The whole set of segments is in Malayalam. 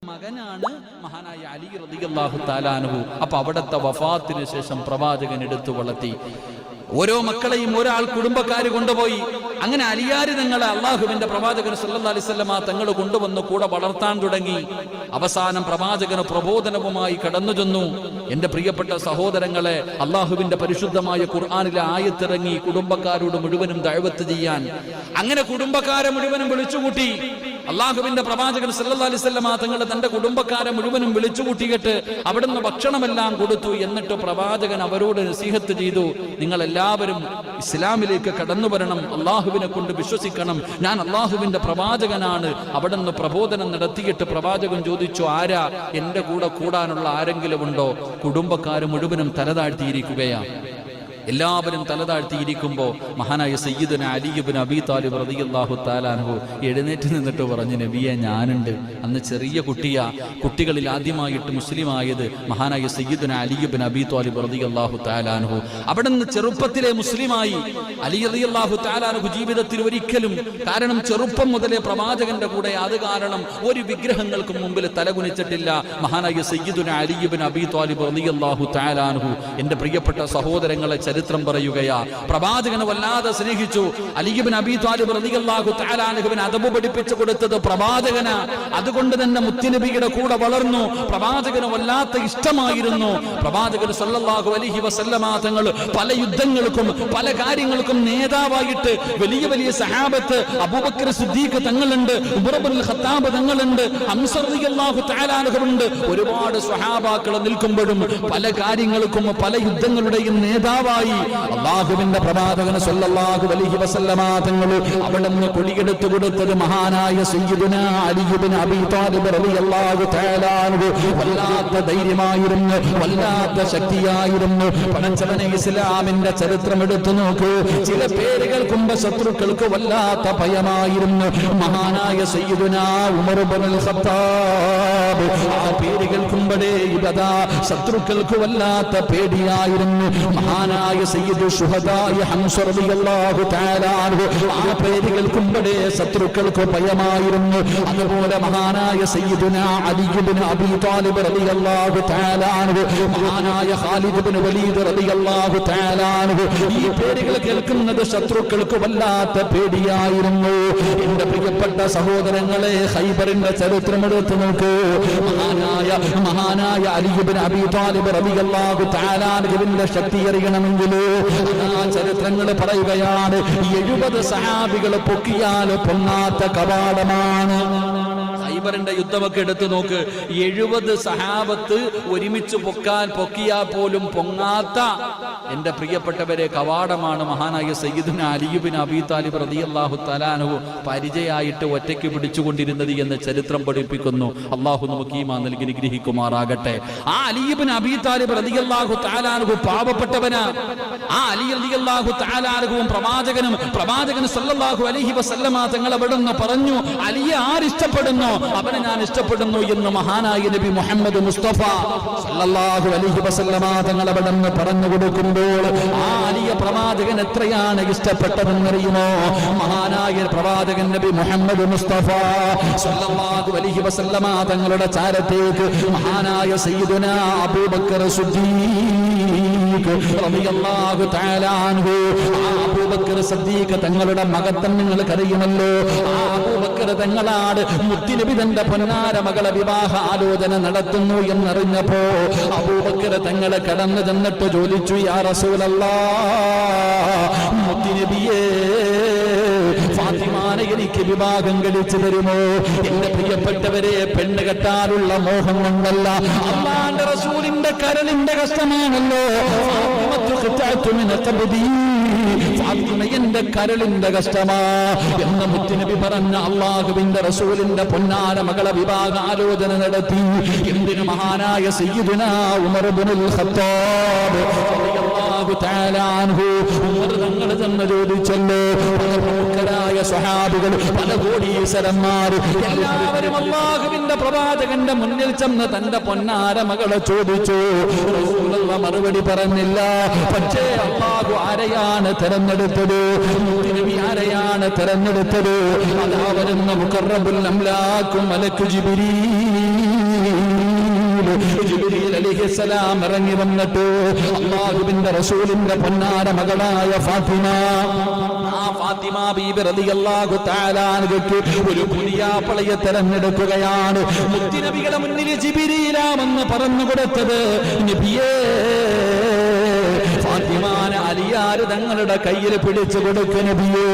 മകനാണ് മഹാനായ അലി റളിയല്ലാഹു തആല അൻഹു. അപ്പൊ അവിടുത്തെ വഫാത്തിന് ശേഷം പ്രവാചകൻ എടുത്തു വളർത്തി. ഓരോ മക്കളെയും ഒരാൾ കുടുംബക്കാര് കൊണ്ടുപോയി. അങ്ങനെ അലിയാര് തങ്ങളെ അള്ളാഹുവിന്റെ പ്രവാചകൻ സല്ലല്ലാഹു അലൈഹി വസല്ലമ തങ്ങൾ കൊണ്ടുവന്ന് കൂടെ വളർത്താൻ തുടങ്ങി. അവസാനം പ്രവാചകന് പ്രബോധനവുമായി കടന്നു ചെന്നു. എന്റെ പ്രിയപ്പെട്ട സഹോദരങ്ങളെ, അള്ളാഹുവിന്റെ പരിശുദ്ധമായ ഖുർആനിലെ ആയത്തിറങ്ങി കുടുംബക്കാരോട് മുഴുവനും ദഅവത്ത് ചെയ്യാൻ. അങ്ങനെ കുടുംബക്കാരെ മുഴുവനും വിളിച്ചുകൂട്ടി. അള്ളാഹുവിന്റെ പ്രവാചകൻ സല്ലല്ലാഹു അലൈഹി വസല്ലമ തങ്ങൾ തന്റെ കുടുംബക്കാരെ മുഴുവനും വിളിച്ചുകൂട്ടിയിട്ട് അവിടുന്ന് ഭക്ഷണമെല്ലാം കൊടുത്തു. എന്നിട്ട് പ്രവാചകൻ അവരോട് നസീഹത്ത് ചെയ്തു, നിങ്ങൾ എല്ലാവരും ഇസ്ലാമിലേക്ക് കടന്നു വരണം, അള്ളാഹുവിനെ കൊണ്ട് വിശ്വസിക്കണം, ഞാൻ അള്ളാഹുവിന്റെ പ്രവാചകനാണ്. അവിടുന്ന് പ്രബോധനം നടത്തിയിട്ട് പ്രവാചകൻ ചോദിച്ചു, ആരാ എന്റെ കൂടെ കൂടാനുള്ള ആരെങ്കിലും ഉണ്ടോ? കുടുംബക്കാർ മുഴുവനും തലതാഴ്ത്തിയിരിക്കുകയാണ്. എല്ലാവരും തലതാഴ്ത്തിയിരിക്കുമ്പോൾ മഹാനായ സയ്യിദുന അലി ഇബ്നു അബീ ത്വാലിബ് റളിയല്ലാഹു തആല അൻഹു എഴുന്നേറ്റ് നിന്നിട്ട് പറഞ്ഞു, നബിയെ ഞാനുണ്ട്. അന്ന് ചെറിയ കുട്ടികളിൽ ആദ്യമായിട്ട് മുസ്ലിമായത് മഹാനായ സയ്യിദുന അലി ഇബ്നു അബീ ത്വാലിബ് റളിയല്ലാഹു തആല അൻഹു. അവിടുന്ന് ചെറുപ്പത്തിലെ മുസ്ലിമായി. അലി റളിയല്ലാഹു തആല അൻഹു ജീവിതത്തിൽ ഒരിക്കലും, കാരണം ചെറുപ്പം മുതലേ പ്രവാചകന്റെ കൂടെ, അത് കാരണം ഒരു വിഗ്രഹങ്ങൾക്കും മുമ്പിൽ തലകുനിച്ചിട്ടില്ല. മഹാനായ സയ്യിദുന അലി ഇബ്നു അബീ ത്വാലിബ് റളിയല്ലാഹു തആല അൻഹു. എന്റെ പ്രിയപ്പെട്ട സഹോദരങ്ങളെ, ചരിത്രം പറയുകയാ, പ്രവാചകനെ വല്ലാതെ സ്നേഹിച്ചു. അലി ഇബ്നു അബീ ത്വാലിബ് റളിയല്ലാഹു തആല അൻഹുവിന് അദബ് പഠിപ്പിച്ചു കൊടുത്തത് പ്രവാചകനാ. അതുകൊണ്ട് തന്നെ മുത്തുനബിയുടെ കൂടെ വളർന്നു. പ്രവാചകന് വല്ലാത്ത ഇഷ്ടമായിരുന്നു. പ്രവാചകൻ സല്ലല്ലാഹു അലൈഹി വസല്ലമ തങ്ങൾ പല യുദ്ധങ്ങൾക്കും പല കാര്യങ്ങൾക്കും നേതാവായിട്ട് വലിയ വലിയ സഹാബത്ത്, അബൂബക്കർ സിദ്ദീഖ് തങ്ങളുണ്ട്, ഉമർ ഇബ്നുൽ ഖത്താബ് തങ്ങളുണ്ട്, ഹംസ റളിയല്ലാഹു തആല അൻഹുണ്ട്. ഒരുപാട് സ്വഹാബാക്കൾ നിൽക്കുമ്പോഴും പല കാര്യങ്ങൾക്കും പല യുദ്ധങ്ങളുടെയും നേതാവായി അല്ലാഹുവിന്റെ പ്രവാചകൻ സല്ലല്ലാഹു അലൈഹി വസല്ലമ തങ്ങൾ അവിടുന്ന് കൊടിയെടുത്തു കൊടുത്തത് മഹാനായ സയ്യിദുനാ അലി ഇബ്നു അബീ ത്വാലിബ് റളിയല്ലാഹു തആല അൻഹു. വല്ലാത്ത ധൈര്യമായിരുന്നു, വല്ലാത്ത ശക്തിയായിരുന്നു. പടച്ചവനെ, ഇസ്ലാമിന്റെ ചരിത്രം എടുത്തു നോക്കൂ. ചില പേരുകൾക്കുമ്പ ശത്രുക്കൾക്ക് വല്ലാത്ത ഭയമായിരുന്നു. മഹാനായ സയ്യിദുനാ ഉമർ ഇബ്നുൽ ഖത്താബ്, ആ പേരുകൾക്കുമ്പടേ ഇബദാ ശത്രുക്കൾക്ക് വല്ലാത്ത പേടിയായിരുന്നു. മഹാനായ സയ്യിദു ശുഹദായ ഹംസ റളിയല്ലാഹു തആല അൻഹു, ആ പേരുകൾക്കുമ്പടേ ശത്രുക്കൾക്ക് ഭയമായിരുന്നു. അതുപോലെ മഹാനായ സയ്യിദുനാ അലി ഇബ്നു അബീ ത്വാലിബ് റളിയല്ലാഹു തആല അൻഹു, മഹാനായ ഖാലിദ് ഇബ്നു വലീദ് റളിയല്ലാഹു തആല അൻഹു, ഈ പേരുകൾ കേൾക്കുന്നത് ശത്രുക്കൾക്ക് വല്ലാത്ത പേടിയായിരുന്നു. എന്റെ പ്രിയപ്പെട്ട സഹോദരങ്ങളെ, ഖൈബറിന്റെ ചരിത്രം എടുത്തു നോക്കൂ. മഹാനായ അലി ഇബ്നു അബീ ത്വാലിബ് റളിയല്ലാഹു തആല അൻഹുവിന്റെ ശക്തി അറിയണമെങ്കിൽ ആ ചരിത്രങ്ങൾ പറയുകയാണ്. 70 സഹാബികൾ പൊക്കിയാൽ പൊങ്ങാത്ത കവാടമാണ്. ഖൈബറിന്റെ യുദ്ധമൊക്കെ എടുത്തു നോക്ക്. 70 സഹാബത്ത് ഒരുമിച്ച് പൊക്കിയാൽ പോലും പൊങ്ങാത്ത, എന്റെ പ്രിയപ്പെട്ടവരെ, കവാടമാണ് മഹാനായ സയ്യിദുനാ അലി ഇബ്നു അബീ ത്വാലിബ് റളിയല്ലാഹു തആല അൻഹു പരിചയമായിട്ട് ഒറ്റയ്ക്ക് പിടിച്ചുകൊണ്ടിരുന്നത് എന്ന് ചരിത്രം പഠിപ്പിക്കുന്നു. അള്ളാഹു നമുക്ക് ഈമാൻ നൽകി അനുഗ്രഹിക്കുമാറാകട്ടെ. ആ അലി ഇബ്നു അബീ ത്വാലിബ് റളിയല്ലാഹു തആല അൻഹു പാവപ്പെട്ടവനാ. ആ അലി റളിയല്ലാഹു തആല അൻഹുവും പ്രവാചകനും സല്ലല്ലാഹു അലൈഹി വസല്ലമ തങ്ങൾ അവിടുന്ന് പറഞ്ഞു, അലിയെ ആരിഷ്ടപ്പെടുന്നു അവനെ ഞാൻ ഇഷ്ടപ്പെടുന്നു എന്ന് മഹാനായ നബി മുഹമ്മദ് മുസ്തഫ സല്ലല്ലാഹു അലൈഹി വസല്ലമ തങ്ങൾ അവിടുന്ന് പറഞ്ഞു കൊടുക്കുമ്പോൾ ആ അലിയെ പ്രവാചകൻ എത്രയാണ് ഇഷ്ടപ്പെട്ടതെന്നറിയുമോ? മഹാനായ പ്രവാചകൻ നബി മുഹമ്മദ് മുസ്തഫ സല്ലല്ലാഹു അലൈഹി വസല്ലമ തങ്ങളുടെ ചാരത്തേക്ക് മഹാനായ സയ്യിദുനാ അബൂബക്കർ സിദ്ദീഖ് റളിയല്ലാഹു തആല അൻഹു, അബൂബക്കർ സിദ്ദീഖ് തങ്ങളുടെ മകത്തം നിങ്ങൾക്കറിയുമല്ലോ. ആ അബൂബക്കർ തങ്ങളാണ് മുത്തുനബി തന്റെ പൊന്നാര മകളെ വിവാഹ ആലോചന നടത്തുന്നു എന്നറിഞ്ഞപ്പോ അബൂബക്കർ തങ്ങളെ കടന്നു ചെന്നിട്ട് ചോദിച്ചു, യാ റസൂലല്ലാഹ്, മുത്തുനബിയേ, ഫാത്തിമാനെ എനിക്ക് വിവാഹം കഴിച്ചു തരുമോ? എന്റെ പ്രിയപ്പെട്ടവരെ, പെണ്ണ് കെട്ടാനുള്ള മോഹം കൊണ്ടല്ല, അല്ലാഹുവിന്റെ റസൂലിന്റെ കരളിന്റെ കഷ്ടമാണല്ലോ. ഫാത്തിമ എന്റെ കരളിന്റെ കഷ്ടമാ എന്ന് മുത്തുനബി പറഞ്ഞ അല്ലാഹുവിന്റെ റസൂലിന്റെ പൊന്നാര മകളെ വിവാഹ ആലോചന നടത്തി. എന്തിനു? മഹാനായ സയ്യിദുനാ ഉമർ ഇബ്നുൽ ഖത്താബ് റളിയല്ലാഹു തആല അൻഹു ഉമർ തങ്ങൾ തന്നെ ചോദിച്ചല്ലോ. പ്രമുഖരായ സ്വഹാബികൾ, പല കോടീശ്വരന്മാർ എല്ലാവരും അല്ലാഹുവിന്റെ പ്രവാചകന്റെ മുന്നിൽ ചെന്ന് തന്റെ പൊന്നാര മകളെ ചോദിച്ചു. റസൂലുള്ളാഹി മറുപടി പറഞ്ഞില്ല. പക്ഷേ അല്ലാഹു ആരെയാണ് തെരഞ്ഞെടുത്തത്? നബി ആരെയാണ് തെരഞ്ഞെടുത്തത്? അതാ വരുന്ന മുഖറബുൽ അംലാഖു മലക്കു ജിബ്രീൽ ജിബ്രീൽ അലൈഹിസ്സലാം ഇറങ്ങി വന്നിട്ട് അല്ലാഹുവിന്റെ റസൂലിന്റെ പൊന്നാര മകളായ ഫാത്തിമ, ആ ഫാത്തിമ ബീബി റളിയല്ലാഹു തആല അൻഹയ്ക്ക് ഒരു പുലിയാപ്പളയെ തെരഞ്ഞെടുക്കുകയാണ്. മുത്തുനബിയുടെ മുന്നിൽ ജിബ്രീലാമെന്ന് പറഞ്ഞു കൊടുത്തത് നബിയേ, ഫാത്തിമാനെ അലിയാര് തങ്ങളുടെ കയ്യിൽ പിടിച്ചു കൊടുക്ക നബിയേ.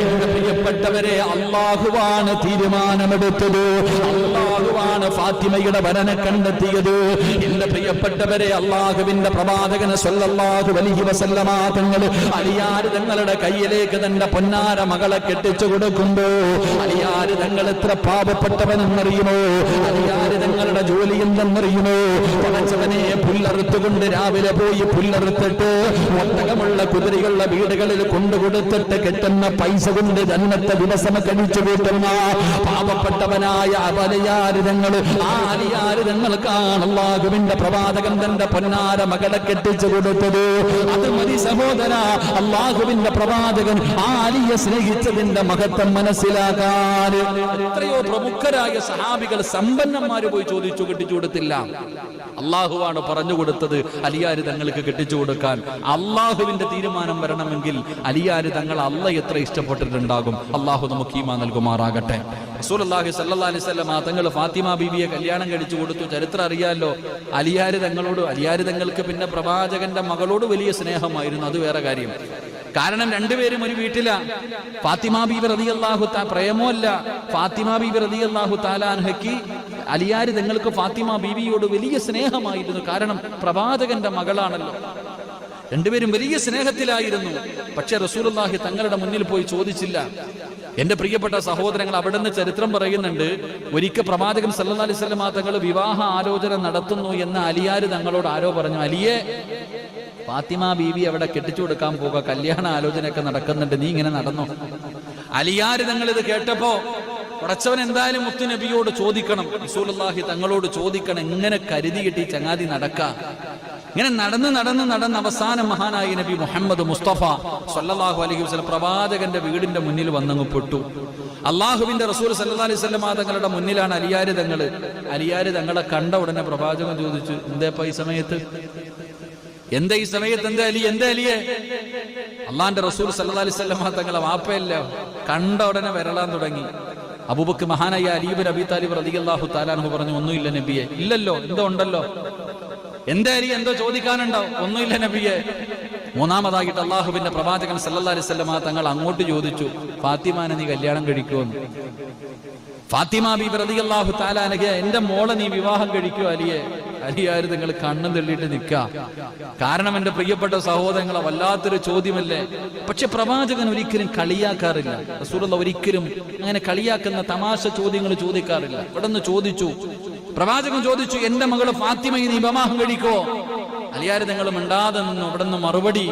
എന്റെ പ്രിയപ്പെട്ടവരെ, അല്ലാഹുവാണ് തീരുമാനമെടുത്തത്, അല്ലാഹുവാണ് ഫാത്തിമയുടെ വരനെ കണ്ടെത്തിയത്. എന്റെ പ്രിയപ്പെട്ടവരെ, അല്ലാഹുവിന്റെ പ്രവാചകൻ സ്വല്ലല്ലാഹു അലൈഹി വസല്ലമ തങ്ങൾ അലിയാര് തങ്ങളുടെ കയ്യിലേക്ക് തന്റെ പൊന്നാര മകളെ കെട്ടിച്ചു കൊടുക്കുമ്പോ അലിയാര് തങ്ങൾ എത്ര പാവപ്പെട്ടവനെന്നറിയുമോ? അലിയാര് തങ്ങളുടെ ജോലി എന്തെന്നറിയുമോ? പടച്ചവനെ പുല്ലറുത്തുകൊണ്ട് രാവിലെ പോയി പുല്ലറുത്തിട്ട് ഒട്ടകമുള്ള കുതിരകളുടെ വീടുകളിൽ കൊണ്ടുകൊടുത്തിട്ട് കെട്ടുന്ന പൈസ കൊണ്ട് ജന്നത്തെ ദിവസം കഴിച്ചു കൂട്ടുന്ന പാവപ്പെട്ടവനായ അലിയാരിതങ്ങൾ, ആ അലിയാരിതങ്ങൾക്കാണ് അല്ലാഹുവിന്റെ പ്രവാചകൻ തന്റെ പൊന്നാര മകളെ കെട്ടിച്ചു കൊടുത്തത്. അത് മതി സഹോദര, അല്ലാഹുവിന്റെ പ്രവാചകൻ ആ അലിയെ സ്നേഹിച്ചതിന്റെ മഹത്വം മനസ്സിലാക്കാൻ. എത്രയോ പ്രമുഖരായ സഹാബികൾ, സമ്പന്നന്മാര് പോയി ചോദിച്ചു, കെട്ടിച്ചു കൊടുത്തില്ല. അള്ളാഹുവാണ് പറഞ്ഞു കൊടുത്തത് അലിയാര് തങ്ങൾക്ക് കെട്ടിച്ചു കൊടുക്കാൻ. അള്ളാഹുവിന്റെ തീരുമാനം വരണമെങ്കിൽ അലിയാര് തങ്ങൾ അല്ല എത്ര ഇഷ്ടപ്പെട്ടിട്ടുണ്ടാകും. അള്ളാഹു നമുക്ക് ഈമാൻ നൽകുമാറാകട്ടെ. റസൂലുള്ളാഹി സ്വല്ലല്ലാഹു അലൈഹി വസല്ലം തങ്ങൾ ഫാത്തിമ ബീവിയെ കല്യാണം കഴിച്ചു കൊടുത്തു. ചരിത്രം അറിയാലോ. അലിയാര് തങ്ങൾക്ക് പിന്നെ പ്രവാചകന്റെ മകളോട് വലിയ സ്നേഹമായിരുന്നു. അത് വേറെ കാര്യം. കാരണം രണ്ടുപേരും ഒരു വീട്ടിലാ. ഫാത്തിമ ബീബി റളിയല്ലാഹു തആല പ്രേമമല്ല, ഫാത്തിമ ബീബി റളിയല്ലാഹു തആല അൻഹയ്ക്ക് അലിയാര് തങ്ങൾക്ക് ഫാത്തിമ ബീവിയോട് വലിയ സ്നേഹമായിരുന്നു. കാരണം പ്രവാചകന്റെ മകളാണല്ലോ. രണ്ടുപേരും വലിയ സ്നേഹത്തിലായിരുന്നു. പക്ഷെ റസൂലുള്ളാഹി തങ്ങളുടെ മുന്നിൽ പോയി ചോദിച്ചില്ല. എന്റെ പ്രിയപ്പെട്ട സഹോദരങ്ങൾ, അവിടെ നിന്ന് ചരിത്രം പറയുന്നുണ്ട്, ഒരിക്കൽ പ്രവാചകൻ സല്ലല്ലാഹു അലൈഹി വസല്ലം തങ്ങൾ വിവാഹ ആലോചന നടത്തുന്നു എന്ന് അലിയാര് തങ്ങളോട് ആരോ പറഞ്ഞു. അലിയെ, ഫാത്തിമ ബീവി അവിടെ കെട്ടിച്ചു കൊടുക്കാൻ പോകുക, കല്യാണ ആലോചനയൊക്കെ നടക്കുന്നുണ്ട്, നീ ഇങ്ങനെ നടന്നോ? അലിയാര് തങ്ങൾ ഇത് കേട്ടപ്പോ, പടച്ചവൻ എന്തായാലും മുത്തു നബിയോട് ചോദിക്കണം, റസൂലുള്ളാഹി തങ്ങളോട് ചോദിക്കണം, എങ്ങനെ കരുതിയിട്ട് ഈ ചങ്ങാതി നടക്കാം. ഇങ്ങനെ നടന്ന് അവസാനം മഹാനായ നബി മുഹമ്മദ് മുസ്തഫ സല്ലല്ലാഹു അലൈഹി വസല്ലം പ്രവാചകന്റെ വീടിന്റെ മുന്നിൽ വന്നങ്ങ് പെട്ടു. അള്ളാഹുവിന്റെ റസൂൽ സല്ലല്ലാഹു അലൈഹി വസല്ലം തങ്ങളുടെ മുന്നിലാണ് അലിയാര് തങ്ങൾ. അലിയാര് തങ്ങളെ കണ്ട ഉടനെ പ്രവാചകൻ ചോദിച്ചു, എന്താ ഈ സമയത്ത് എന്താ അലിയെ? അള്ളാന്റെ റസൂൽ സല്ലല്ലാഹു അലൈഹി വസല്ലം തങ്ങളെ വാപ്പയല്ല, കണ്ട ഉടനെ വരളാൻ തുടങ്ങി. അബൂബക്കർ മഹാനായ അലി ഇബ്നു അബീ താലിബ് റളിയല്ലാഹു തആല അൻഹു പറഞ്ഞു, ഒന്നുമില്ല നബിയെ. ഇല്ലല്ലോ, എന്തോ ഉണ്ടല്ലോ. എന്താ അലി, എന്തോ ചോദിക്കാനുണ്ടാവും? ഒന്നുമില്ല നബിയെ. മൂന്നാമതായിട്ട് അള്ളാഹുവിന്റെ പ്രവാചകൻ സല്ലല്ലാഹു അലൈഹി വസല്ലം തങ്ങൾ അങ്ങോട്ട് ചോദിച്ചു, ഫാത്തിമാനെ നീ കല്യാണം കഴിക്കുമെന്ന്. ഫാത്തിമ ബീബി റളിയല്ലാഹു തആല അൻഹ, എന്റെ മോളെ നീ വിവാഹം കഴിക്കുമോ അലിയെ? അലിയാര് നിങ്ങൾ കണ്ണും തള്ളിയിട്ട് നിൽക്ക. കാരണം എന്റെ പ്രിയപ്പെട്ട സഹോദരങ്ങളെ, വല്ലാത്തൊരു ചോദ്യമല്ലേ. പക്ഷെ പ്രവാചകൻ ഒരിക്കലും കളിയാക്കാറില്ല. റസൂലുള്ളാഹി ഒരിക്കലും അങ്ങനെ കളിയാക്കുന്ന തമാശ ചോദ്യങ്ങൾ ചോദിക്കാറില്ല. ഇവിടെ നിന്ന് ചോദിച്ചു, പ്രവാചകൻ ചോദിച്ചു, എന്റെ മകള് ഫാത്തിമയെ നീ വിവാഹം കഴിക്കോ? അലിയാര് നിങ്ങൾ മിണ്ടാതെ നിന്നു. ഇവിടെ നിന്ന് മറുപടി,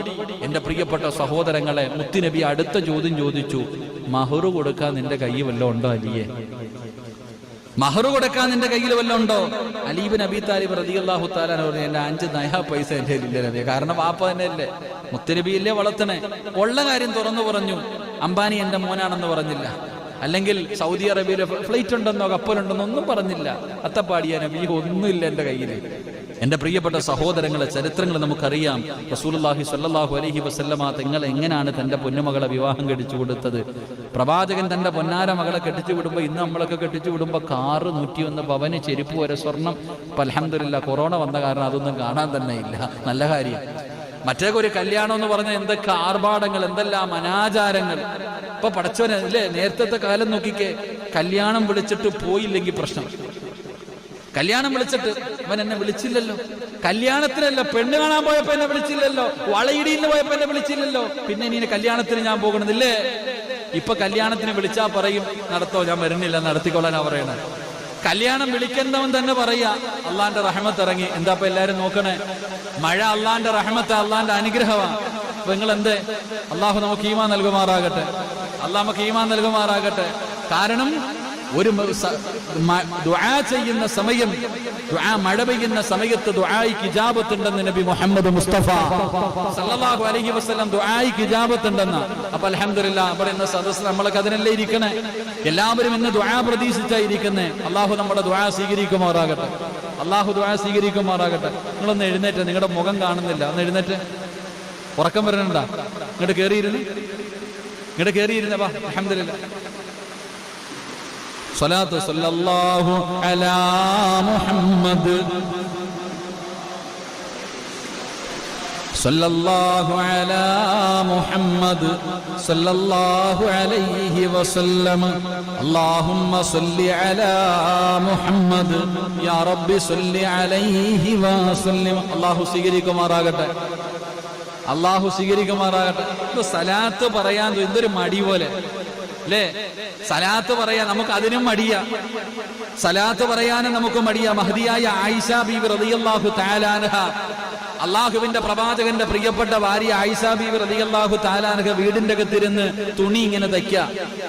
എന്റെ പ്രിയപ്പെട്ട സഹോദരങ്ങളെ, മുത്തുനബി അടുത്ത ചോദ്യം ചോദിച്ചു, മഹറു കൊടുക്കാൻ നിന്റെ കയ്യിൽ വല്ലതും ഉണ്ടോ അലിയെ? മഹറു കൊടുക്കാൻ നിന്റെ കയ്യിൽ വല്ലതും ഉണ്ടോ? അലി ഇബ്നു അബീ താലിബ് റളിയല്ലാഹു തആല പറഞ്ഞു, എന്റെ 5 നയാ പൈസ എന്റെ ഇല്ല നബിയെ. കാരണം വാപ്പ തന്നെയല്ലേ, മുത്തുനബിയല്ലേ വളർത്തണേ. ഉള്ള കാര്യം തുറന്നു പറഞ്ഞു. അംബാനി എന്റെ മോനാണെന്ന് പറഞ്ഞില്ല, അല്ലെങ്കിൽ സൗദി അറേബ്യയിലെ ഫ്ലൈറ്റ് ഉണ്ടെന്നോ കപ്പലുണ്ടെന്നോ ഒന്നും പറഞ്ഞില്ല. അത്തപ്പാടിയ നബി, ഒന്നുമില്ല എന്റെ കയ്യിൽ. എന്റെ പ്രിയപ്പെട്ട സഹോദരങ്ങളെ, ചരിത്രങ്ങൾ നമുക്കറിയാം. റസൂലുള്ളാഹി സ്വല്ലല്ലാഹു അലൈഹി വസല്ലമ തങ്ങൾ എങ്ങനെയാണ് തന്റെ പൊന്നുമകളെ വിവാഹം കഴിച്ചു കൊടുത്തത്. പ്രവാചകൻ തന്റെ പൊന്നാര മകളെ കെട്ടിച്ചു വിടുമ്പോൾ, ഇന്ന് നമ്മളൊക്കെ കെട്ടിച്ചു വിടുമ്പോൾ കാറ് 101 പവന്, ചെരുപ്പ് വരെ സ്വർണം. ഇപ്പം അൽഹംദുലില്ലാ കൊറോണ വന്ന കാരണം അതൊന്നും കാണാൻ തന്നെ ഇല്ല. നല്ല കാര്യം. മറ്റേ ഒരു കല്യാണം എന്ന് പറഞ്ഞാൽ എന്തൊക്കെ ആർഭാടങ്ങൾ, എന്തെല്ലാം അനാചാരങ്ങൾ. ഇപ്പൊ പടച്ചവനല്ലേ, നേരത്തെ കാലം നോക്കിക്കേ, കല്യാണം വിളിച്ചിട്ട് പോയില്ലെങ്കിൽ പ്രശ്നം. കല്യാണം വിളിച്ചിട്ട് അവൻ എന്നെ വിളിച്ചില്ലല്ലോ, കല്യാണത്തിനല്ല പെണ്ണ് കാണാൻ പോയപ്പോ എന്നെ വിളിച്ചില്ലല്ലോ, വളയിടിയിൽ പോയപ്പോ എന്നെ വിളിച്ചില്ലല്ലോ, പിന്നെ ഇനി കല്യാണത്തിന് ഞാൻ പോകണമെന്നില്ലേ? ഇപ്പൊ കല്യാണത്തിന് വിളിച്ചാ പറയും, നടത്തോ, ഞാൻ വരുന്നില്ല, നടത്തിക്കൊള്ളാനാ പറയണേ. കല്യാണം വിളിക്കുന്നവൻ തന്നെ പറയാ, അള്ളാന്റെ റഹ്മത്ത് ഇറങ്ങി. എന്താ ഇപ്പൊ എല്ലാരും നോക്കണേ? മഴ അള്ളാന്റെ റഹ്മത്ത്, അള്ളാന്റെ അനുഗ്രഹമാണ്. അപ്പൊ നിങ്ങൾ എന്തേ? അള്ളാഹു നമുക്ക് ഈമാൻ നൽകുമാറാകട്ടെ. അള്ളാഹ് നമുക്ക് ഈമാൻ നൽകുമാറാകട്ടെ. കാരണം ഒരു ദുആ ചെയ്യുന്ന സമയം, മഴ പെയ്യുന്ന സമയത്ത് ദുആയ്ക്ക് ഇജാബത്തുണ്ടെന്ന് നബി മുഹമ്മദ് മുസ്തഫ സല്ലല്ലാഹു അലൈഹി വസല്ലം ദുആയ്ക്ക് ഇജാബത്തുണ്ടെന്ന്. അപ്പൊ അൽഹംദുലില്ലാഹ്, അവിടെ ഇന്ന് സദസ്സ് നമ്മളൊക്കെ അതിനല്ലേ ഇരിക്കണേ. എല്ലാവരും ഇന്ന് ദുആ പ്രതീക്ഷിച്ചായിരിക്കുന്നേ. അള്ളാഹു നമ്മുടെ ദുആ സ്വീകരിക്കുമാറാകട്ടെ. അള്ളാഹു ദുആ സ്വീകരിക്കുമാറാകട്ടെ. നിങ്ങളൊന്ന് എഴുന്നേറ്റ്, നിങ്ങളുടെ മുഖം കാണുന്നില്ല, ഒന്ന് എഴുന്നേറ്റ്. ഉറക്കം വരണുണ്ടാ? ഇങ്ങോട്ട് കയറിയിരുന്ന വാ. അൽഹംദുലില്ലാഹ്. സ്വലാത്ത് സല്ലല്ലാഹു അലാ മുഹമ്മദ് സല്ലല്ലാഹു അലാ മുഹമ്മദ് സല്ലല്ലാഹു അലൈഹി വസല്ലം. അല്ലാഹുമ്മ സല്ലി അലാ മുഹമ്മദ് യാ റബ്ബി സല്ലി അലൈഹി വസല്ലം. അല്ലാഹു സ്വീകരിക്കുമാറാകട്ടെ. സലാത്ത് പറയാൻ എന്തൊരു മടി പോലെ അല്ലേ? സലാത്ത് പറയാൻ നമുക്ക് അതിനും മടിയാ. സലാത്ത് പറയാനും നമുക്ക് മടിയാ. മഹദിയായ ആയിഷ ബീവി റളിയല്ലാഹു തആല അൻഹ, അള്ളാഹുവിന്റെ പ്രവാചകന്റെ പ്രിയപ്പെട്ട ഭാര്യ ആയിഷ ബീവി റളിയല്ലാഹു തആല അൻഹ വീടിന്റെ അകത്തിരുന്ന് തുണി ഇങ്ങനെ തയ്ക്കുക.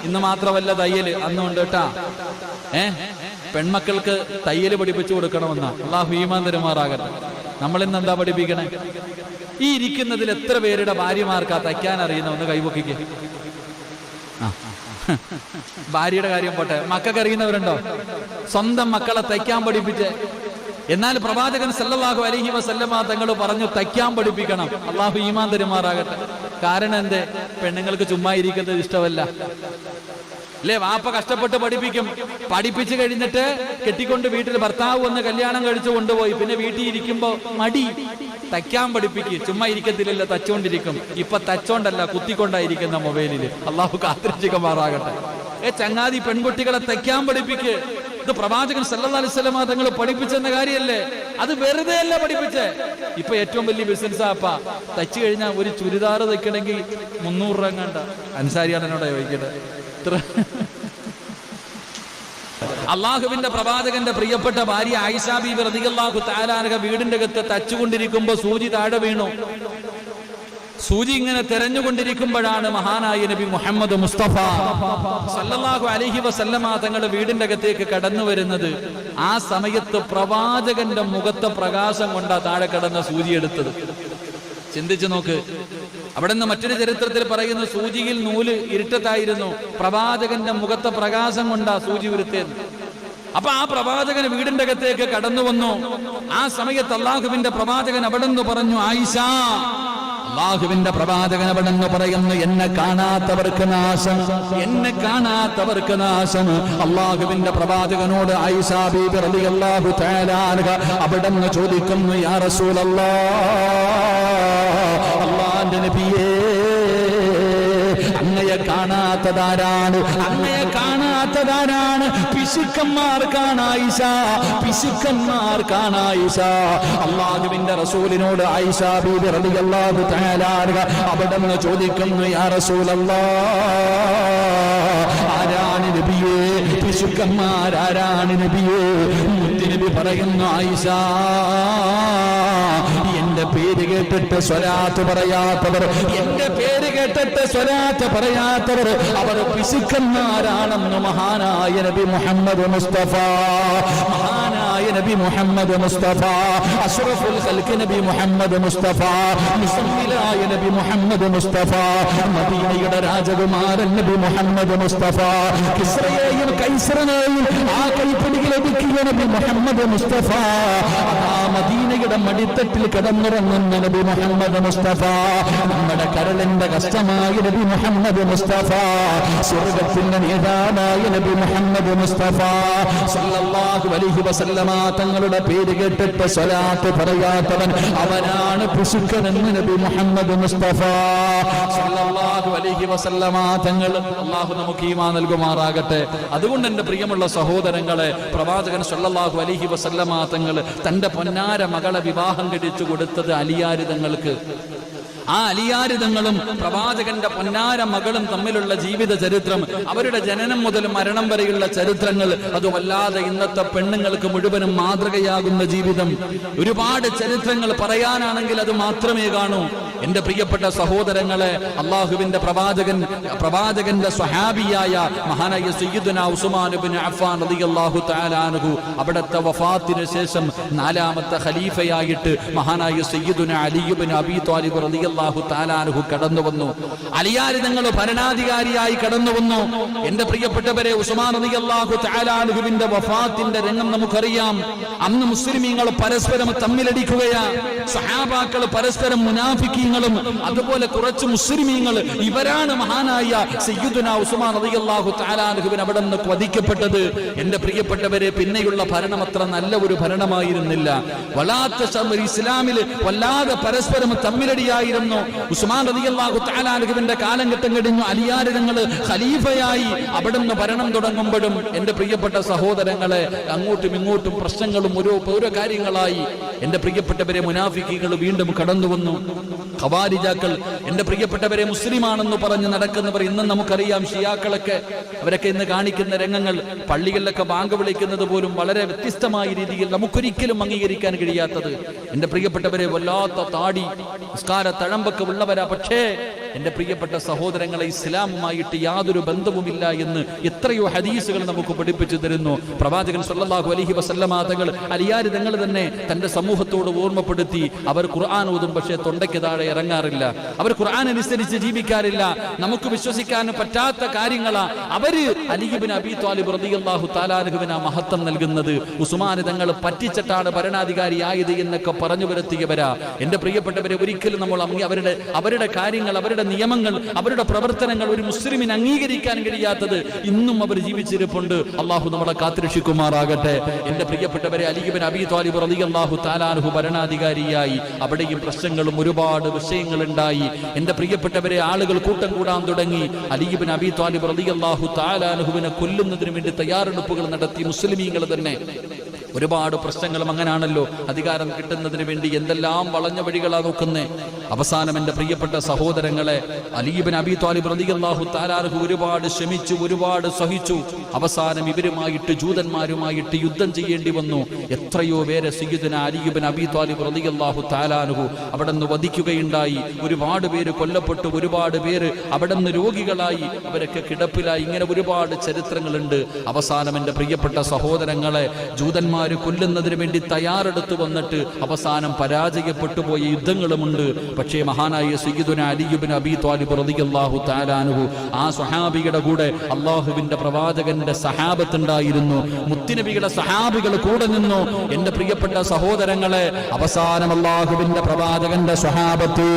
ഇന്ന് മാത്രമല്ല തയ്യല്, അന്നുണ്ട് കേട്ടാ. പെൺമക്കൾക്ക് തയ്യല് പഠിപ്പിച്ചു കൊടുക്കണമെന്നാ. അള്ളാഹു ഈമാൻ തരുമാറാകട്ടെ. നമ്മളിന്ന് എന്താ പഠിപ്പിക്കണേ? ഈ ഇരിക്കുന്നതിൽ എത്ര പേരുടെ ഭാര്യമാർക്കാ തയ്ക്കാൻ അറിയുന്ന? ഒന്ന് കൈപൊക്കിക്ക്. ഭാര്യയുടെ കാര്യം പോട്ടെ, മക്കൾക്ക് അറിയുന്നവരുണ്ടോ? സ്വന്തം മക്കളെ തയ്ക്കാൻ പഠിപ്പിച്ച്. എന്നാൽ പ്രവാചകൻ സല്ലല്ലാഹു അലൈഹി വസല്ലമ തങ്ങൾ പറഞ്ഞു തയ്ക്കാൻ പഠിപ്പിക്കണം. അള്ളാഹു ഈമാൻ തരുമാറാകട്ടെ. കാരണം എന്തേ? പെണ്ണുങ്ങൾക്ക് ചുമ്മാ ഇരിക്കുന്നത് ഇഷ്ടമല്ല അല്ലേ? വാപ്പ കഷ്ടപ്പെട്ട് പഠിപ്പിക്കും. പഠിപ്പിച്ചു കഴിഞ്ഞിട്ട് കെട്ടിക്കൊണ്ട് വീട്ടിൽ ഭർത്താവ് വന്ന് കല്യാണം കഴിച്ചു കൊണ്ടുപോയി. പിന്നെ വീട്ടിൽ ഇരിക്കുമ്പോ മടി. തയ്ക്കാൻ പഠിപ്പിക്കും. ചുമ്മാ ഇരിക്കത്തില്ലല്ലോ, തച്ചോണ്ടിരിക്കും. ഇപ്പൊ തച്ചോണ്ടല്ല, കുത്തിക്കൊണ്ടായിരിക്കുന്ന മൊബൈലില്. അള്ളാഹു കാത്തിരക്ഷിക്കുമാറാകട്ടെ. ചങ്ങാതി, പെൺകുട്ടികളെ തയ്ക്കാൻ പഠിപ്പിക്ക്. ഇത് പ്രവാചകൻ സല്ലല്ലാഹു അലൈഹി വസല്ലമ തങ്ങൾ പഠിപ്പിച്ചെന്ന കാര്യമല്ലേ? അത് വെറുതെ അല്ല പഠിപ്പിച്ചേ. ഇപ്പൊ ഏറ്റവും വലിയ ബിസിനസ്സാപ്പ. തയ്ച്ചു കഴിഞ്ഞാൽ ഒരു ചുരിദാർ തയ്ക്കണമെങ്കിൽ 300 രൂപ കണ്ട. അൻസാരിയാണ് എന്നോട് ചോദിക്കട്ടെ. അള്ളാഹുവിന്റെ പ്രവാചകന്റെ പ്രിയപ്പെട്ട ഭാര്യ ആയിഷ ബീബി റളിയല്ലാഹു തആല അൻഹ വീടിന്റെ അകത്ത് തച്ചുകൊണ്ടിരിക്കുമ്പോ സൂചി താഴെ വീണു. സൂചി ഇങ്ങനെ തെരഞ്ഞുകൊണ്ടിരിക്കുമ്പോഴാണ് മഹാനായ നബി മുഹമ്മദ് മുസ്തഫ സല്ലല്ലാഹു അലൈഹി വസല്ലമ തങ്ങൾ വീടിന്റെ അകത്തേക്ക് കടന്നു വരുന്നത്. ആ സമയത്ത് പ്രവാചകന്റെ മുഖത്തെ പ്രകാശം കൊണ്ടാ താഴെ കിടന്ന സൂചി എടുത്തത്. ചിന്തിച്ചു നോക്ക്. അവിടെ നിന്ന് മറ്റൊരു ചരിത്രത്തിൽ പറയുന്നു, സൂചിയിൽ നൂല് ഇരുട്ടത്തായിരുന്നു, പ്രവാചകന്റെ മുഖത്തെ പ്രകാശം കൊണ്ടാ സൂചി ഉരുത്തേന്ന്. അപ്പൊ ആ പ്രവാചകൻ വീടിന്റെ അകത്തേക്ക് കടന്നു വന്നു. ആ സമയത്ത് അള്ളാഹുവിന്റെ പ്രവാചകൻ അവിടെ നിന്ന് പറഞ്ഞു, ആയിഷ. അള്ളാഹുവിന്റെ പ്രവാചകൻ അവിടെ നിന്ന് പറയുന്നു, എന്നെ കാണാത്തവർക്ക് നാശം, എന്നെ കാണാത്തവർക്ക് നാശം. അള്ളാഹുവിന്റെ പ്രവാചകനോട് ആയിഷ ബീബി റളിയല്ലാഹു തആല അൻഹ അവിടെ നിന്ന് ചോദിക്കുന്നു, യാ റസൂലല്ലാഹ്, അല്ലാഹുവിന്റെ നബിയേ, അങ്ങയെ കാണാത്തതാരാണ്? അങ്ങയെ കാണാത്തതാരാണ്? പിശുക്കന്മാർക്കാണ് ആയിഷ, പിശുക്കന്മാർക്കാണ് ആയിഷ. അല്ലാഹുവിന്റെ റസൂലിനോട് ആയിഷ ബീബി റളിയല്ലാഹു തആല അൻഹ അവിടെ നിന്ന് ചോദിക്കുന്നു, യാ റസൂലല്ലാഹ്, ആരാണ് നബിയേ? പിശുക്കന്മാരാരാണ് നബിയേ? മുത്തുനബി പറയുന്നു, ആയിഷ, എന്റെ പേര് കേട്ടിട്ട് സ്വലാത്ത് പറയാത്തവർ, എന്റെ പേര് കേട്ടിട്ട് സ്വലാത്ത് പറയാത്തവർ, അവർ പിശുക്കന്മാരാണെന്ന് മഹാനായ നബി മുഹമ്മദ് മുസ്തഫ, മഹാനായ നബി മുഹമ്മദ് മുസ്തഫ, അഷ്റഫുൽ ഖൽഖ് നബി മുഹമ്മദ് മുസ്തഫ, മുസമ്മിലായ നബി മുഹമ്മദ് മുസ്തഫ, മദീനയുടെ രാജകുമാരൻ നബി മുഹമ്മദ് മുസ്തഫ, കിസ്റയെയും കൈസറിനെയും ആ കൈപ്പിടിയിൽ ഒതുക്കിയ നബി മുഹമ്മദ് മുസ്തഫ, ആ മദീനയുടെ മടിത്തട്ടിൽ കിടന്നുറങ്ങുന്ന നബി മുഹമ്മദ് മുസ്തഫ, നമ്മുടെ കരളിന്റെ കഷ്ടമായ നബി മുഹമ്മദ് മുസ്തഫ, സ്വർഗ്ഗത്തിന്റെ നേതാവായ നബി മുഹമ്മദ് മുസ്തഫ സല്ലല്ലാഹു അലൈഹി വസല്ലമ തങ്ങളുടെ പേര് കേട്ടിട്ട് സ്വലാത്ത് പറയാത്തവൻ അവനാണ് പിശുക്കനെന്ന് നബി മുഹമ്മദ് മുസ്തഫ സല്ലല്ലാഹു അലൈഹി വസല്ലമ തങ്ങൾ. അല്ലാഹു നമുക്ക് ഈമാൻ നൽകുമാറാകട്ടെ. അതുകൊണ്ട് എന്റെ പ്രിയമുള്ള സഹോദരങ്ങളെ, പ്രവാചകൻ സല്ലല്ലാഹു അലൈഹി വസല്ലമ തങ്ങൾ തന്റെ പൊന്നാര മകളെ വിവാഹം കഴിച്ചു കൊടുത്തത് അലിയാരിതങ്ങൾക്ക്. ആ അലിയാരിതങ്ങളും പ്രവാചകന്റെ പൊന്നാര മകളും തമ്മിലുള്ള ജീവിത ചരിത്രം, അവരുടെ ജനനം മുതൽ മരണം വരെയുള്ള ചരിത്രങ്ങൾ, അത് വല്ലാതെ ഇന്നത്തെ പെണ്ണുങ്ങൾക്ക് മുഴുവനും മാതൃകയാകുന്ന ജീവിതം. ഒരുപാട് ചരിത്രങ്ങൾ പറയാനാണെങ്കിൽ അത് മാത്രമേ കാണൂ. എന്റെ പ്രിയപ്പെട്ട സഹോദരങ്ങളെ, അള്ളാഹുവിന്റെ പ്രവാചകന്റെ സ്വഹാബിയായ മഹാനായ സയ്യിദുനാ ഉസ്മാൻ ഇബ്നു അഫ്ഫാൻ റളിയല്ലാഹു തആല അൻഹു അവിടുത്തെ വഫാത്തിന് ശേഷം 4ാമത്തെ ഖലീഫയായിട്ട് മഹാനായ സയ്യിദുനാ അലി ഇബ്നു അബീ ത്വാലിബ് റളിയല്ലാഹു റളിയല്ലാഹു തആല അൻഹു കടന്നു വന്നു. അലിയാർ തങ്ങൾ ഭരണാധികാരിയായി കടന്നു വന്നു. എന്റെ പ്രിയപ്പെട്ടവരെ, ഉസ്മാൻ റളിയല്ലാഹു തആല അൻഹുവിന്റെ വഫാത്തിന്റെ രംഗം നമുക്കറിയാം. അന്ന് മുസ്ലിമീങ്ങൾ പരസ്പരം തമ്മിലടിക്കുകയാ. സഹാബാക്കൾ പരസ്പരം മുനാഫിക്കീങ്ങളും അതുപോലെ കുറച്ച് മുസ്ലിമീങ്ങൾ, ഇവരാണ് മഹാനായ സയ്യിദുനാ ഉസ്മാൻ റളിയല്ലാഹു തആല അൻഹുവിനെ അവിടെ നിന്ന് വധിക്കപ്പെട്ടത്. എന്റെ പ്രിയപ്പെട്ടവരെ, പിന്നെയുള്ള ഭരണം അത്ര നല്ല ഒരു ഭരണമായിരുന്നില്ല. ഇസ്ലാമിൽ വല്ലാതെ പരസ്പരം തമ്മിലടിയായിരുന്നു. ഉസ്മാൻ റളിയല്ലാഹു തആല അൻഹുവിന്റെ കാലഘട്ടം കഴിഞ്ഞു. അലിയാർ തങ്ങൾ ഖലീഫയായി അവിടെ നിന്ന് ഭരണം തുടങ്ങുമ്പോഴും എന്റെ പ്രിയപ്പെട്ട സഹോദരങ്ങളെ, അങ്ങോട്ടും ഇങ്ങോട്ടും പ്രശ്നങ്ങളും ഓരോ കാര്യങ്ങളായി. എന്റെ പ്രിയപ്പെട്ടവരെ, മുനാഫിക്കുകൾ വീണ്ടും കടന്നു വന്നു. ഖവാരിജാക്കൾ, എന്റെ പ്രിയപ്പെട്ടവരെ, മുസ്ലിമാണെന്ന് പറഞ്ഞ് നടക്കുന്നവർ ഇന്നും നമുക്കറിയാം. ഷിയാക്കളൊക്കെ, അവരൊക്കെ ഇന്ന് കാണിക്കുന്ന രംഗങ്ങൾ, പള്ളികളിലൊക്കെ ബാങ്ക് വിളിക്കുന്നത് പോലും വളരെ വ്യത്യസ്തമായ രീതിയിൽ നമുക്കൊരിക്കലും അംഗീകരിക്കാൻ കഴിയാത്തത്. എന്റെ പ്രിയപ്പെട്ടവരെ, വല്ലാത്ത താടി നിസ്കാര തഴമ്പൊക്കെ ഉള്ളവരാ. പക്ഷേ എന്റെ പ്രിയപ്പെട്ട സഹോദരങ്ങളെ, ഇസ്ലാമുമായിട്ട് യാതൊരു ബന്ധവുമില്ല എന്ന് എത്രയോ ഹദീസുകൾ നമുക്ക് പഠിപ്പിച്ചു തരുന്നു. പ്രവാചകൻ സല്ലല്ലാഹു അലൈഹി വസല്ലമ തങ്ങൾ അലിയാർ തങ്ങൾ തന്നെ തന്റെ സമൂഹത്തോട് ഓർമ്മപ്പെടുത്തി, അവർ ഖുർആൻ ഓതും, പക്ഷേ തൊണ്ടയ്ക്ക് താഴെ ഇറങ്ങാറില്ല. അവർ ഖുർആൻ അനുസരിച്ച് ജീവിക്കാറില്ല. നമുക്ക് വിശ്വസിക്കാൻ പറ്റാത്ത കാര്യങ്ങളാ അവര് അലി ഇബ്നു അബീ ത്വാലിബ് റളിയല്ലാഹു തആല അൻഹുവിന് മഹത്വം നൽകുന്നത്. ഉസ്മാൻ തങ്ങൾ പറ്റിച്ചിട്ടാണ് ഭരണാധികാരിയായത് എന്നൊക്കെ പറഞ്ഞു വരുത്തിയവരാ. എന്റെ പ്രിയപ്പെട്ടവരെ, ഒരിക്കലും നമ്മൾ അവരുടെ കാര്യങ്ങൾ, അവരുടെ നിയമങ്ങൾ, അവരുടെ പ്രവർത്തനങ്ങൾ ഒരു മുസ്ലിമിന് അംഗീകരിക്കാൻ കഴിയാത്തത് ഇന്നും അവർ ജീവിച്ചിരിപ്പുണ്ട്. അള്ളാഹു നമ്മളെ കാത്തുരക്ഷിക്കുമാറാകട്ടെ. എന്റെ പ്രിയപ്പെട്ടവരെ, അലി ഇബ്നു അബീ ത്വാലിബ് റളിയല്ലാഹു തആല അൻഹു ഭരണാധികാരിയായി. അവിടെയും പ്രശ്നങ്ങളും ഒരുപാട് വിഷയങ്ങൾ ഉണ്ടായി. എന്റെ പ്രിയപ്പെട്ടവരെ, ആളുകൾ കൂട്ടം കൂടാൻ തുടങ്ങി. അലി ഇബ്നു അബീ ത്വാലിബ് റളിയല്ലാഹു തആല അൻഹുവിനെ കൊല്ലുന്നതിന് വേണ്ടി തയ്യാറെടുപ്പുകൾ നടത്തി മുസ്ലിമീങ്ങൾ തന്നെ. ഒരുപാട് പ്രശ്നങ്ങളും അങ്ങനാണല്ലോ. അധികാരം കിട്ടുന്നതിന് വേണ്ടി എന്തെല്ലാം വളഞ്ഞ വഴികളാ നോക്കുന്നേ. അവസാനം എന്റെ പ്രിയപ്പെട്ട സഹോദരങ്ങളെ, അലി ഇബ്നു അബീ ത്വാലിബ് റളിയല്ലാഹു തആല അൻഹു ഒരുപാട് ശ്രമിച്ചു, ഒരുപാട് സഹിച്ചു. അവസാനം ഇവരുമായിട്ട്, ജൂതന്മാരുമായിട്ട് യുദ്ധം ചെയ്യേണ്ടി വന്നു. എത്രയോ പേരെ സയ്യിദുനാ അലി ഇബ്നു അബീ ത്വാലിബ് റളിയല്ലാഹു തആല അൻഹു അവിടെ നിന്ന് വധിക്കുകയുണ്ടായി. ഒരുപാട് പേര് കൊല്ലപ്പെട്ടു, ഒരുപാട് പേര് അവിടെ നിന്ന് രോഗികളായി, അവരൊക്കെ കിടപ്പിലായി. ഇങ്ങനെ ഒരുപാട് ചരിത്രങ്ങളുണ്ട്. അവസാനം എന്റെ പ്രിയപ്പെട്ട സഹോദരങ്ങളെ, ജൂതന്മാർ കൊല്ലുന്നതിന് വേണ്ടി തയ്യാറെടുത്തു വന്നിട്ട് അവസാനം പരാജയപ്പെട്ടു പോയ യുദ്ധങ്ങളുമുണ്ട്. പക്ഷേ മഹാനായ സയ്യിദുനാ അലി ഇബ്നു അബീ ത്വാലിബ് റളിയല്ലാഹു തആല അൻഹു ആ സ്വഹാബിയുടെ കൂടെ അല്ലാഹുവിന്റെ പ്രവാചകന്റെ സഹാബത്ത് ഉണ്ടായിരുന്നു. മുത്തുനബിയുടെ സഹാബികൾ കൂടെ നിന്നു. എന്റെ പ്രിയപ്പെട്ട സഹോദരങ്ങളെ, അവസാനം അല്ലാഹുവിന്റെ പ്രവാചകന്റെ സ്വഹാബത്ത്,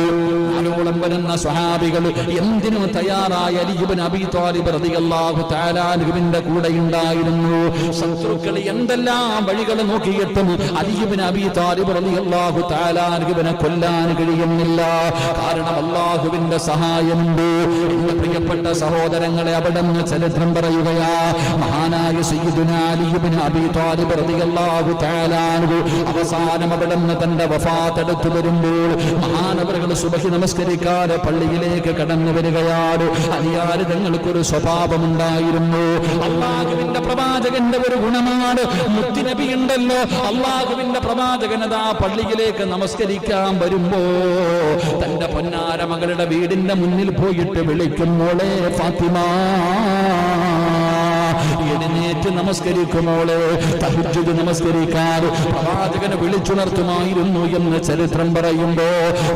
നാലോളം വരുന്ന സ്വഹാബികൾ എന്തിനു തയ്യാറായ അലി ഇബ്നു അബീ ത്വാലിബ് റളിയല്ലാഹു തആല അൻഹുവിന്റെ കൂടെ ഉണ്ടായിരുന്നു. ശത്രുക്കൾ എന്തെല്ലാം വഴികൾ നോക്കിയിട്ടും അലി ഇബ്നു അബീ ത്വാലിബ് റളിയല്ലാഹു തആല അൻഹുവിനെ കൊല്ലാൻ കഴിയുന്നില്ല. കാരണം അല്ലാഹുവിന്റെ സഹായമുണ്ട്. എന്റെ പ്രിയപ്പെട്ട സഹോദരങ്ങളെ, അവിടെ നിന്ന് ചരിത്രം പറയുകയാ. മഹാനായ സയ്യിദുനാ അലി ഇബ്നു അബീ ത്വാലിബ് റളിയല്ലാഹു തആല അൻഹു അവസാനം അവിടെ നിന്ന് തന്റെ വഫാത്ത് അടുത്തു വരുമ്പോൾ മഹാനവറുകൾ സുബ്ഹി നമസ്കരിക്കാതെ പള്ളിയിലേക്ക് കടന്നു വരികയാണ്. അലിയാർ തങ്ങൾക്കൊരു സ്വഭാവമുണ്ടായിരുന്നു. അല്ലാഹുവിന്റെ പ്രവാചകന്റെ ഒരു ഗുണമാണ്, മുത്തുനബി ഉണ്ടല്ലോ, അല്ലാഹുവിന്റെ പ്രവാചകനതാ പള്ളിയിലേക്ക് നമസ്കരിക്കാൻ വരുമ്പോ തന്റെ പൊന്നാര മകളുടെ വീടിന്റെ മുന്നിൽ പോയിട്ട് വിളിക്കും, മോളെ ഫാത്തിമ, എഴുന്നേറ്റ് നമസ്കരിക്കുമോളെ. തഹജ്ജുദ് നമസ്കരിക്കാൻ പ്രവാചകനെ വിളിച്ചുണർത്തുമായിരുന്നു എന്ന് ചരിത്രം പറയുമ്പോ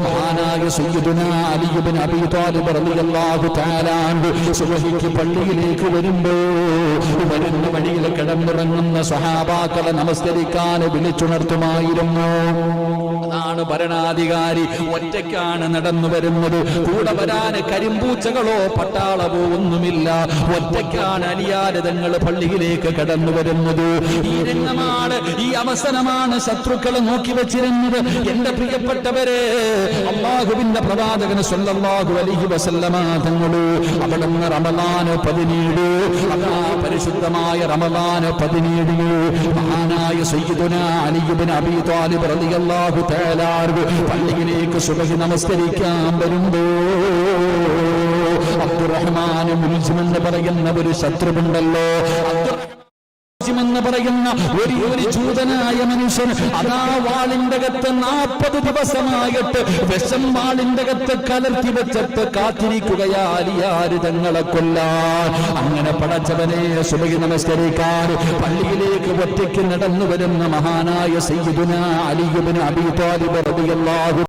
മഹാനായ സയ്യിദുനാ അലി ഇബ്നു അബീ ത്വാലിബ് റളിയല്ലാഹു തആല അൻഹു സുബ്ഹിക്ക് പള്ളിയിലേക്ക് വരുമ്പോ വരുന്ന വഴിയിൽ കിടന്നുറങ്ങുന്ന സ്വഹാബാക്കളെ നമസ്കരിക്കാൻ വിളിച്ചുണർത്തുമായിരുന്നു. അതാണ് ഭരണാധികാരി. ഒറ്റയ്ക്കാണ് നടന്നു വരുന്നത്. കൂടെ വരാൻ കരിമ്പൂച്ചകളോ പട്ടാളവോ ഒന്നുമില്ല. ഒറ്റയ്ക്കാണ് അലിയാർ തങ്ങൾ പള്ളിയിലേക്ക് കടന്നു വരുന്നത്. ഈ രംഗമാണ്, ഈ അവസരമാണ് ശത്രുക്കൾ നോക്കി വെച്ചിരുന്നത്. എന്റെ പ്രിയപ്പെട്ടവരെ, അല്ലാഹുവിന്റെ പ്രവാചകൻ സ്വല്ലല്ലാഹു അലൈഹി വസല്ലമ തങ്ങൾ അവിടെ നിന്ന് റമളാൻ 17, അതാ പരിശുദ്ധമായ റമളാൻ 17 മഹാനായ സയ്യിദുനാ അലി ഇബ്നു അബീ ത്വാലിബ് റളിയല്ലാഹു തആല അൻഹു പള്ളിയിലേക്ക് സുബ്ഹി നമസ്കരിക്കാൻ വരുമ്പോ അബ്ദുറഹ്മാൻ മുൽജിം എന്ന് പറയുന്ന ഒരു ശത്രുവുണ്ടല്ലോ, എന്ന് പറയുന്ന ഒരു ജൂതനായ മനുഷ്യൻ അതാ വാളിന്റെ അകത്ത് 40 ദിവസമായിട്ട് വിഷം വാളിന്റെ അകത്ത് കലർത്തി വെച്ചിട്ട് കാത്തിരിക്കുകയാ അലിയാർ തങ്ങളെ കൊല്ലാൻ. അങ്ങനെ പടച്ചവനെ സുബ്ഹി നമസ്കരിക്കാൻ പള്ളിയിലേക്ക് ഒറ്റയ്ക്ക് നടന്നു വരുന്ന മഹാനായ സയ്യിദുനാ അലി ഇബ്നു അബീ ത്വാലിബ് റളിയല്ലാഹു